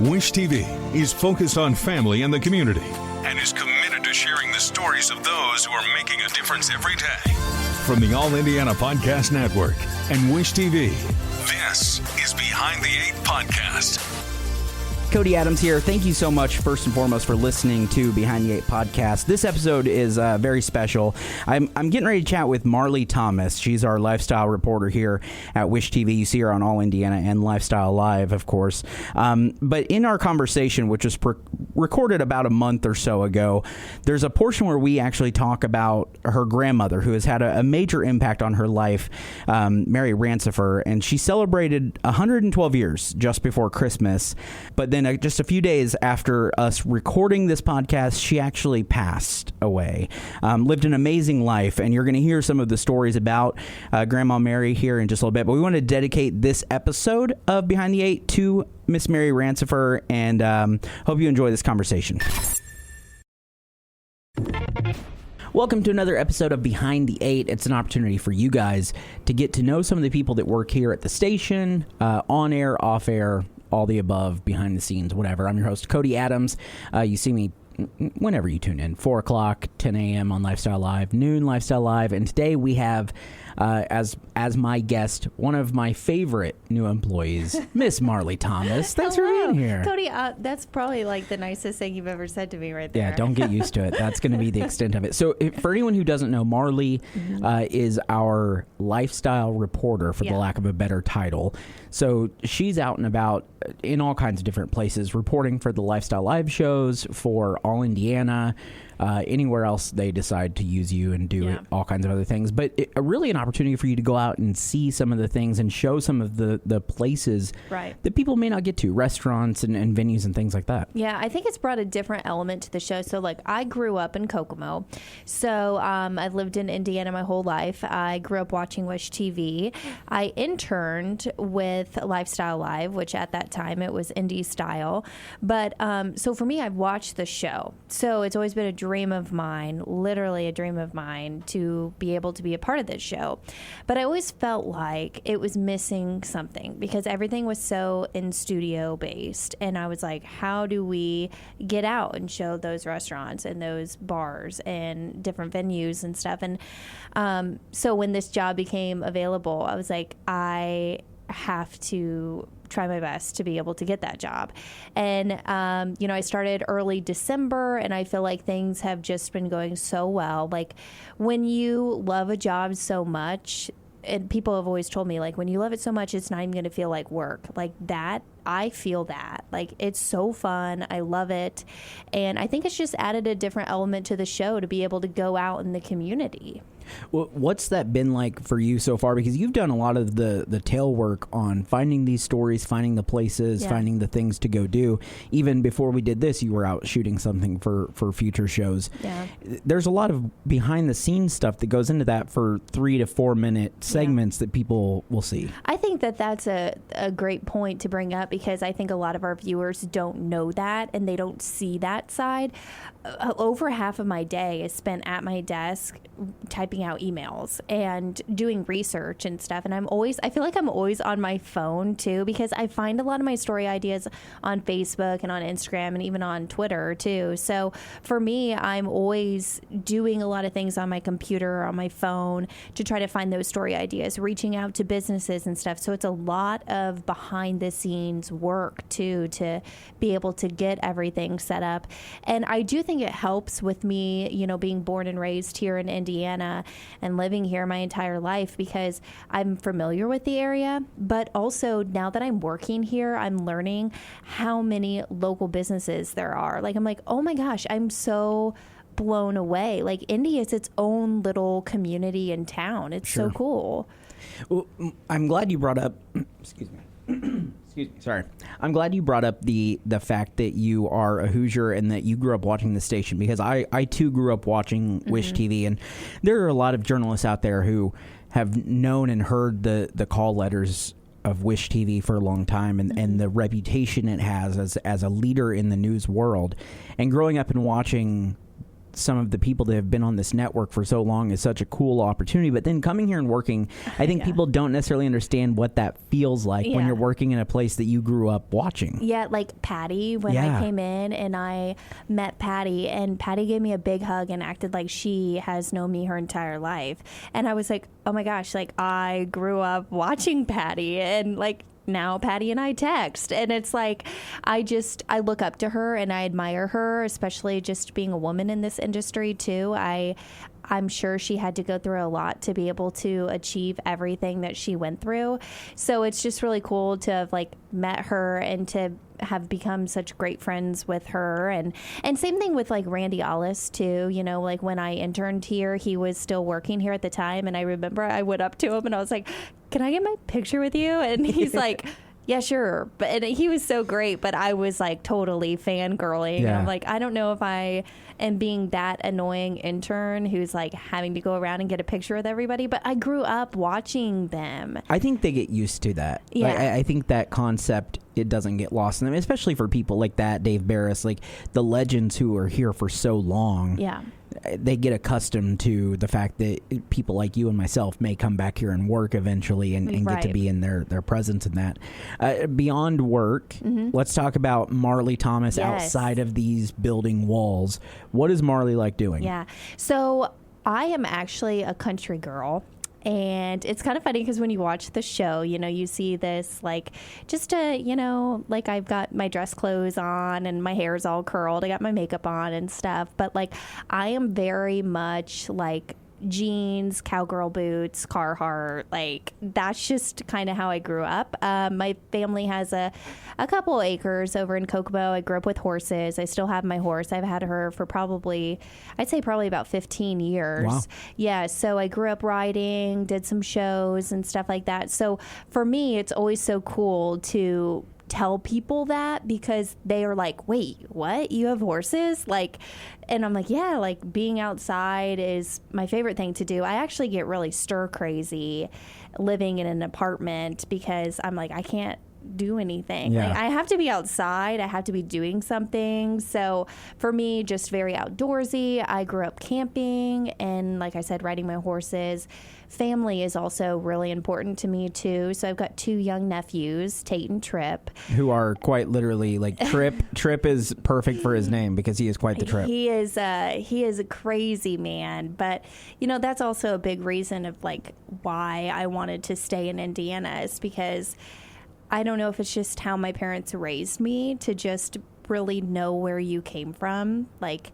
Wish TV is focused on family and the community and is committed to sharing the stories of those who are making a difference every day. From the All Indiana Podcast Network and Wish TV, this is Behind the Eight Podcast. Cody Adams here. Thank you so much, first and foremost, for listening to Behind the Eight Podcast. This episode is very special. I'm getting ready to chat with Marlee Thomas. She's our lifestyle reporter here at Wish TV. You see her on All Indiana and Life.Style.Live, of course. But in our conversation, which was recorded about a month or so ago, there's a portion where we actually talk about her grandmother, who has had a major impact on her life, Mary Rancifer, and she celebrated 112 years just before Christmas. But then just a few days after us recording this podcast, she actually passed away. Lived an amazing life, and you're going to hear some of the stories about Grandma Mary here in just a little bit. But we want to dedicate this episode of Behind the Eight to Miss Mary Rancifer, and hope you enjoy this conversation. Welcome to another episode of Behind the Eight. It's an opportunity for you guys to get to know some of the people that work here at the station, on air, off air, all the above, behind the scenes, whatever. I'm your host, Cody Adams. You see me whenever you tune in, 4 o'clock, 10 a.m. on Lifestyle Live, noon Lifestyle Live. And today we have, as my guest, one of my favorite new employees, Miss Marlee Thomas. Thanks for being here. Cody, that's probably like the nicest thing you've ever said to me right there. Yeah, don't get used to it. That's going to be the extent of it. So for anyone who doesn't know, Marlee is our lifestyle reporter, for the lack of a better title. So she's out and about in all kinds of different places, reporting for the Lifestyle Live shows, for All Indiana, anywhere else they decide to use you and do all kinds of other things. But really an opportunity for you to go out and see some of the things and show some of the places that people may not get to, restaurants and venues and things like that. Yeah, I think it's brought a different element to the show. So like I grew up in Kokomo. So I've lived in Indiana my whole life. I grew up watching Wish TV. I interned with Life.Style Live, which at that time it was indie style. But so for me, I've watched the show. So it's always been a dream of mine, literally a dream of mine, to be able to be a part of this show. But I always felt like it was missing something because everything was so in studio based. And I was like, how do we get out and show those restaurants and those bars and different venues and stuff? And so when this job became available, I was like, I have to try my best to be able to get that job. And, I started early December, and I feel like things have just been going so well. Like when you love a job so much, and people have always told me, like, when you love it so much, it's not even going to feel like work. Like that, I feel that. Like, it's so fun. I love it. And I think it's just added a different element to the show to be able to go out in the community. Well, what's that been like for you so far? Because you've done a lot of the tail work on finding these stories, finding the places, finding the things to go do. Even before we did this, you were out shooting something for future shows. Yeah. There's a lot of behind the scenes stuff that goes into that for 3 to 4 minute segments that people will see. I think that's a great point to bring up because I think a lot of our viewers don't know that and they don't see that side. Over half of my day is spent at my desk typing out emails and doing research and stuff. And I feel like I'm always on my phone too, because I find a lot of my story ideas on Facebook and on Instagram and even on Twitter too. So for me, I'm always doing a lot of things on my computer or on my phone to try to find those story ideas, reaching out to businesses and stuff. So it's a lot of behind the scenes work too, to be able to get everything set up. And I do think it helps with me, being born and raised here in Indiana and living here my entire life because I'm familiar with the area. But also now that I'm working here, I'm learning how many local businesses there are. Like, I'm like, oh my gosh, I'm so blown away. Like, Indy is its own little community and town. It's so cool. Well, I'm glad you brought up, excuse me. Sorry. I'm glad you brought up the fact that you are a Hoosier and that you grew up watching the station because I too grew up watching Wish TV, and there are a lot of journalists out there who have known and heard the call letters of Wish TV for a long time and the reputation it has as a leader in the news world. And growing up and watching some of the people that have been on this network for so long is such a cool opportunity. But then coming here and working, I think people don't necessarily understand what that feels like when you're working in a place that you grew up watching. Yeah, like Patty, when I came in and I met Patty, and Patty gave me a big hug and acted like she has known me her entire life. And I was like, oh my gosh, like I grew up watching Patty, and like now Patty and I text, and it's like I look up to her and I admire her, especially just being a woman in this industry too. I'm sure she had to go through a lot to be able to achieve everything that she went through. So it's just really cool to have like met her and to have become such great friends with her. And same thing with like Randy Ollis too. You know, like when I interned here, he was still working here at the time. And I remember I went up to him and I was like, can I get my picture with you? And he's like, yeah, sure. And he was so great, but I was like totally fangirling. Yeah. I'm like, I don't know if I am being that annoying intern who's like having to go around and get a picture with everybody, but I grew up watching them. I think they get used to that. Yeah. Like, I think that concept, it doesn't get lost in them, especially for people like that, Dave Barris, like the legends who are here for so long. Yeah. They get accustomed to the fact that people like you and myself may come back here and work eventually and get to be in their presence in that. Beyond work, let's talk about Marlee Thomas outside of these building walls. What is Marlee like doing? Yeah. So I am actually a country girl. And it's kind of funny because when you watch the show, you know, you see this like just you know, like I've got my dress clothes on and my hair is all curled. I got my makeup on and stuff. But like I am very much like jeans, cowgirl boots, Carhartt, like that's just kind of how I grew up. My family has a couple acres over in Kokomo. I grew up with horses. I still have my horse. I've had her for I'd say probably about 15 years. Wow. Yeah, so I grew up riding, did some shows and stuff like that. So for me, it's always so cool to tell people that because they are like, wait, what? You have horses? Like, and I'm like, yeah, like being outside is my favorite thing to do. I actually get really stir crazy living in an apartment because I'm like, I can't do anything. Yeah. Like, I have to be outside. I have to be doing something. So for me, just very outdoorsy. I grew up camping and like I said, riding my horses. Family is also really important to me too. So I've got 2 young nephews, Tate and Trip, who are quite literally like Trip is perfect for his name because he is quite the trip. He is a crazy man, but you know that's also a big reason of like why I wanted to stay in Indiana is because I don't know if it's just how my parents raised me to just really know where you came from, like,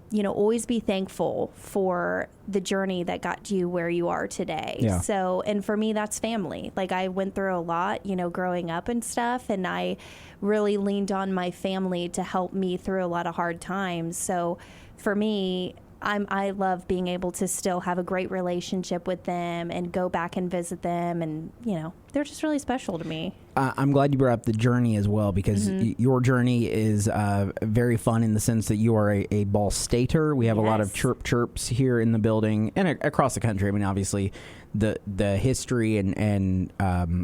you know, always be thankful for the journey that got you where you are today. Yeah. So, and for me, that's family. Like I went through a lot, you know, growing up and stuff, and I really leaned on my family to help me through a lot of hard times. So for me, I love being able to still have a great relationship with them and go back and visit them. And, you know, they're just really special to me. I'm glad you brought up the journey as well because your journey is very fun in the sense that you are a Ball Stater. We have a lot of chirps here in the building and across the country. I mean, obviously, the history and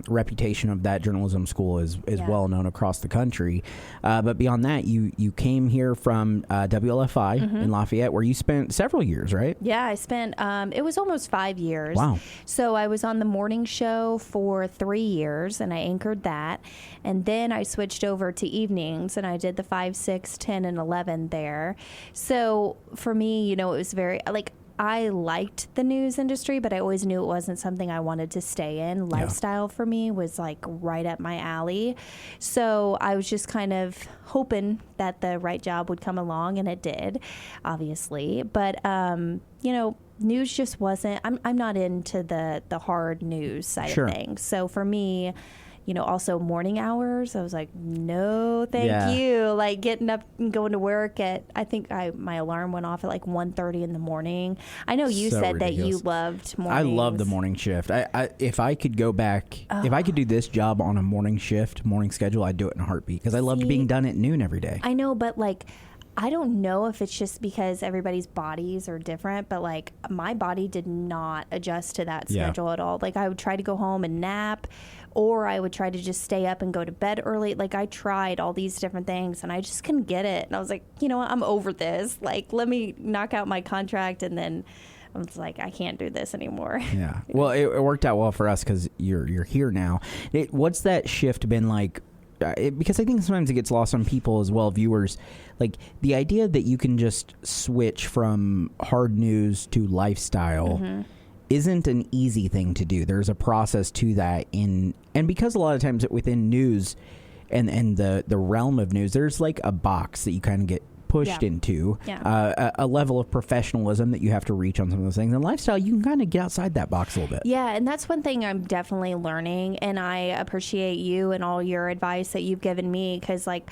reputation of that journalism school is well known across the country. But beyond that, you came here from WLFI in Lafayette, where you spent several years, right? Yeah, I spent it was almost 5 years. Wow. So I was on the morning show for 3 years, and I anchored that, and then I switched over to evenings, and I did the 5, 6, 10, and 11 there. So for me, you know, it was very like. I liked the news industry, but I always knew it wasn't something I wanted to stay in. Lifestyle for me was like right up my alley. So I was just kind of hoping that the right job would come along, and it did, obviously. But, you know, news just wasn't, I'm not into the hard news side of things. So for me, you know, also morning hours, I was like, no, thank you. Like getting up and going to work at, I think my alarm went off at like 1:30 in the morning. I know you said ridiculous. That you loved mornings. I love the morning shift. If I could go back, if I could do this job on a morning shift, morning schedule, I'd do it in a heartbeat because I loved being done at noon every day. I know, but like, I don't know if it's just because everybody's bodies are different, but like my body did not adjust to that schedule at all. Like I would try to go home and nap or I would try to just stay up and go to bed early. Like, I tried all these different things and I just couldn't get it. And I was like, you know what, I'm over this. Like, let me knock out my contract. And then I was like, I can't do this anymore. Yeah. Well, it worked out well for us because you're here now. What's that shift been like? Because I think sometimes it gets lost on people as well, viewers. Like, the idea that you can just switch from hard news to lifestyle isn't an easy thing to do. There's a process to that, and because a lot of times within news and the realm of news, there's like a box that you kind of get pushed into, a level of professionalism that you have to reach on some of those things. And lifestyle, you can kind of get outside that box a little bit. Yeah, and that's one thing I'm definitely learning, and I appreciate you and all your advice that you've given me, because like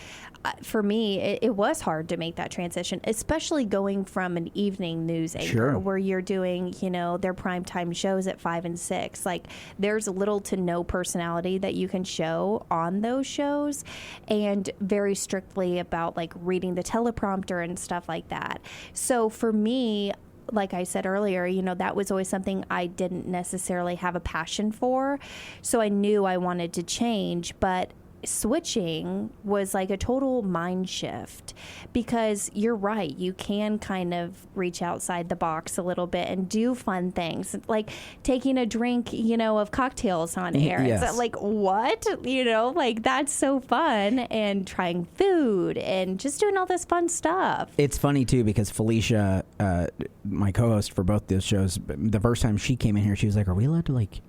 for me, it was hard to make that transition, especially going from an evening news anchor where you're doing, you know, their primetime shows at 5 and 6. Like, there's little to no personality that you can show on those shows, and very strictly about like reading the teleprompter and stuff like that. So for me, like I said earlier, you know, that was always something I didn't necessarily have a passion for. So I knew I wanted to change, but switching was like a total mind shift, because you're right, you can kind of reach outside the box a little bit and do fun things like taking a drink, you know, of cocktails on air. Yes. So, like, what, you know, like, that's so fun, and trying food and just doing all this fun stuff. It's funny too, because Felicia, my co-host for both those shows, the first time she came in here, she was like, are we allowed to like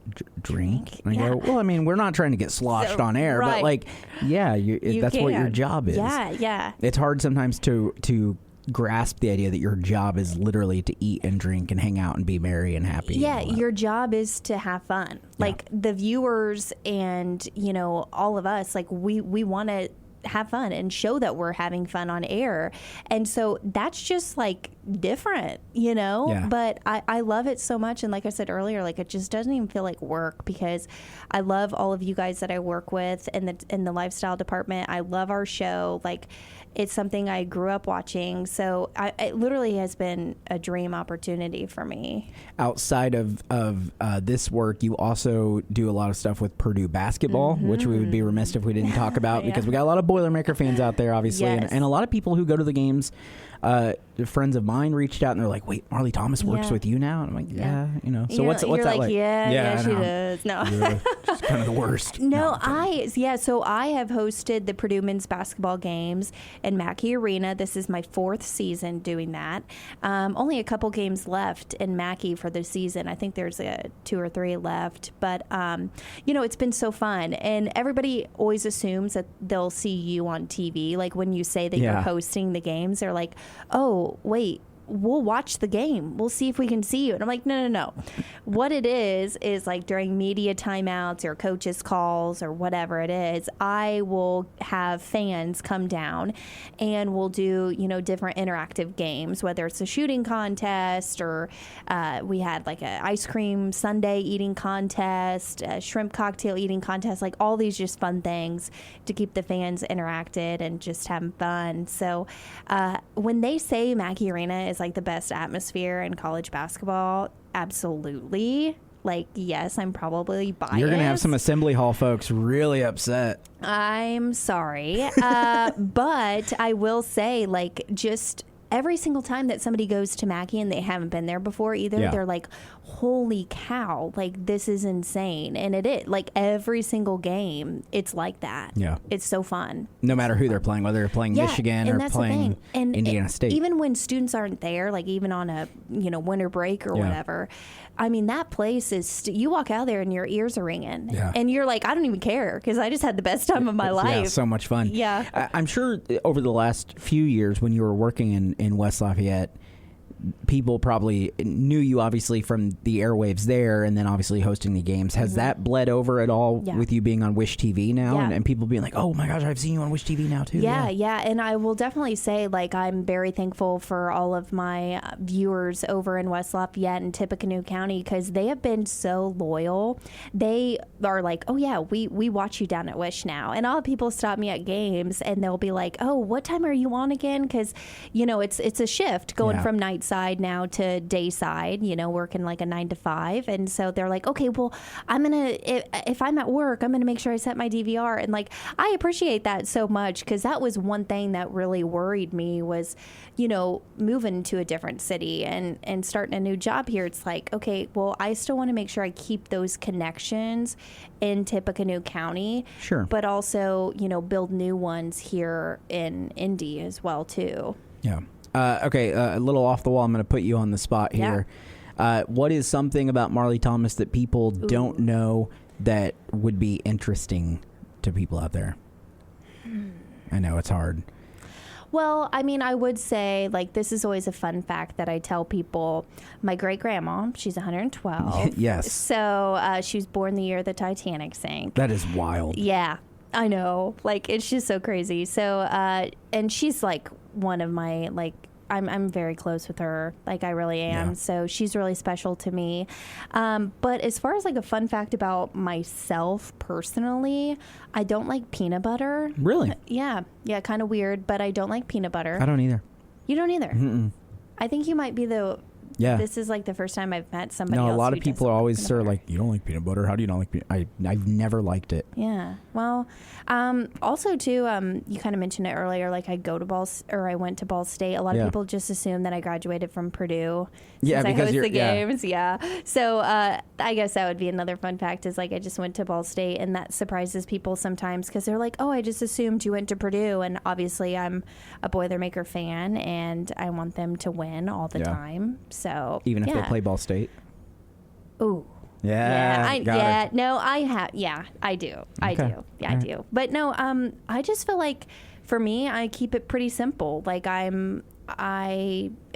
drink? And I go, well, I mean, we're not trying to get sloshed on air, but like, yeah, that's what your job is. Yeah. It's hard sometimes to grasp the idea that your job is literally to eat and drink and hang out and be merry and happy. Yeah, your job is to have fun. Like, the viewers and, you know, all of us, like, we want to have fun and show that we're having fun on air. And so that's just like different, you know? Yeah. But I love it so much. And like I said earlier, like, it just doesn't even feel like work, because I love all of you guys that I work with in the lifestyle department. I love our show. Like, it's something I grew up watching. So it literally has been a dream opportunity for me. Outside of this work, you also do a lot of stuff with Purdue basketball, which we would be remiss if we didn't talk about, because we got a lot of Boilermaker fans out there, obviously, and a lot of people who go to the games. Friends of mine reached out and they're like, wait, Marlee Thomas works with you now? And I'm like, yeah, you know. So what's that like? Yeah, she does. No. Just kind of the worst. No, so I have hosted the Purdue men's basketball games in Mackey Arena. This is my 4th season doing that. Only a couple games left in Mackey for the season. I think there's 2 or 3 left. But, you know, it's been so fun. And everybody always assumes that they'll see you on TV. Like, when you say that you're hosting the games, they're like, oh, wait, we'll watch the game. We'll see if we can see you. And I'm like, no. What it is like during media timeouts or coaches calls or whatever it is, I will have fans come down and we'll do, you know, different interactive games, whether it's a shooting contest or we had like a ice cream sundae eating contest, a shrimp cocktail eating contest, like all these just fun things to keep the fans interacted and just having fun. So when they say Mackey Arena is like the best atmosphere in college basketball, absolutely. Like, yes, I'm probably biased. You're going to have some Assembly Hall folks really upset. I'm sorry. But I will say, like, just every single time that somebody goes to Mackey and they haven't been there before either, they're like, holy cow, like, this is insane. And it is. Like, every single game, it's like that. Yeah. It's so fun. No matter who they're playing, whether they're playing Michigan or playing Indiana State. Even when students aren't there, like even on a, you know, winter break or whatever, I mean, that place is, you walk out there and your ears are ringing. Yeah. And you're like, I don't even care because I just had the best time of my life. Yeah, so much fun. Yeah. I'm sure over the last few years when you were working in West Lafayette, people probably knew you obviously from the airwaves there and then obviously hosting the games. Has that bled over at all with you being on Wish TV now and people being like, oh my gosh, I've seen you on Wish TV now too? Yeah. And I will definitely say, like, I'm very thankful for all of my viewers over in West Lafayette and Tippecanoe County because they have been so loyal. They are like, oh yeah, we watch you down at Wish now. And all people stop me at games and they'll be like, oh, what time are you on again? Because, you know, it's a shift going from nights side now to day side, working like a 9 to 5. And so they're like, okay, well, if I'm at work, I'm going to make sure I set my DVR. And like, I appreciate that so much, because that was one thing that really worried me was, moving to a different city and starting a new job here. It's like, okay, well, I still want to make sure I keep those connections in Tippecanoe County. Sure. But also, build new ones here in Indy as well, too. Yeah. Okay, a little off the wall. I'm going to put you on the spot here. What is something about Marlee Thomas that people don't know that would be interesting to people out there? I know it's hard. Well, I mean, I would say, like, this is always a fun fact that I tell people. My great-grandma, she's 112. Yes. So she was born the year the Titanic sank. That is wild. Yeah, I know. Like, it's just so crazy. So, and she's, like, one of my, like, I'm very close with her. Like, I really am. Yeah. So she's really special to me. But as far as like a fun fact about myself personally, I don't like peanut butter. Really? Yeah. Yeah. Kind of weird, but I don't like peanut butter. I don't either. You don't either? Mm-mm. I think you might be the... Yeah. This is like the first time I've met somebody else. No, a lot of people are always sort of butter. like, you don't like peanut butter? How do you not like peanut butter? I've never liked it. Yeah. Well, also too, you kind of mentioned it earlier, like I went to Ball State. A lot of people just assume that I graduated from Purdue. Yeah, since because I host the games. Yeah. So I guess that would be another fun fact is like I just went to Ball State, and that surprises people sometimes because they're like, oh, I just assumed you went to Purdue. And obviously I'm a Boilermaker fan and I want them to win all the time. So even if they play Ball State? Ooh. Yeah. I do. I do. Yeah, I do. But no, I just feel like for me, I keep it pretty simple. Like I am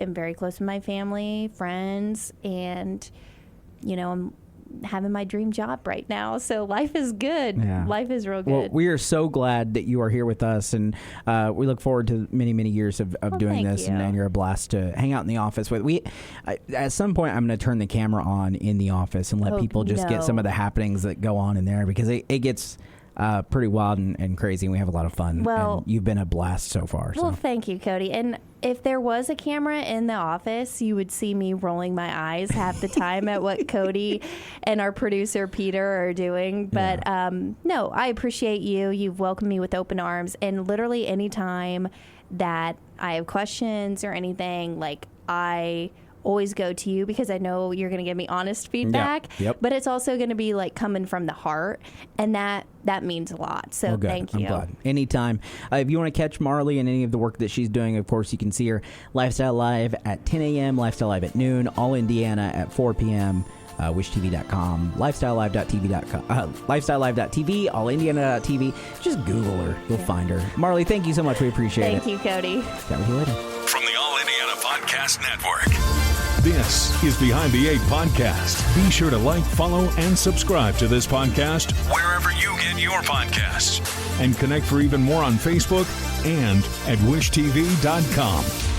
very close with my family, friends, and I'm having my dream job right now. So life is good. Yeah. Life is real good. Well, we are so glad that you are here with us, and we look forward to many, many years of doing this. And you're a blast to hang out in the office with. At some point, I'm going to turn the camera on in the office and let people just get some of the happenings that go on in there, because it gets pretty wild and crazy, and we have a lot of fun. Well, and you've been a blast so far. Well, thank you, Cody. And if there was a camera in the office, you would see me rolling my eyes half the time at what Cody and our producer Peter are doing. But no, I appreciate you. You've welcomed me with open arms, and literally anytime that I have questions or anything, like I always go to you because I know you're going to give me honest feedback. Yep. But it's also going to be like coming from the heart, and that means a lot. So thank you. I'm glad. Anytime. If you want to catch Marlee and any of the work that she's doing, of course, you can see her Lifestyle Live at 10 a.m., Lifestyle Live at noon, All Indiana at 4 p.m., wishtv.com, lifestylelive.tv.com, lifestylelive.tv, allindiana.tv. Just Google her. You'll find her. Marlee, thank you so much. We appreciate it. Thank you, Cody. Chat with you later. From the All Indiana Podcast Network, this is Behind the 8 Podcast. Be sure to like, follow, and subscribe to this podcast wherever you get your podcasts. And connect for even more on Facebook and at wishtv.com.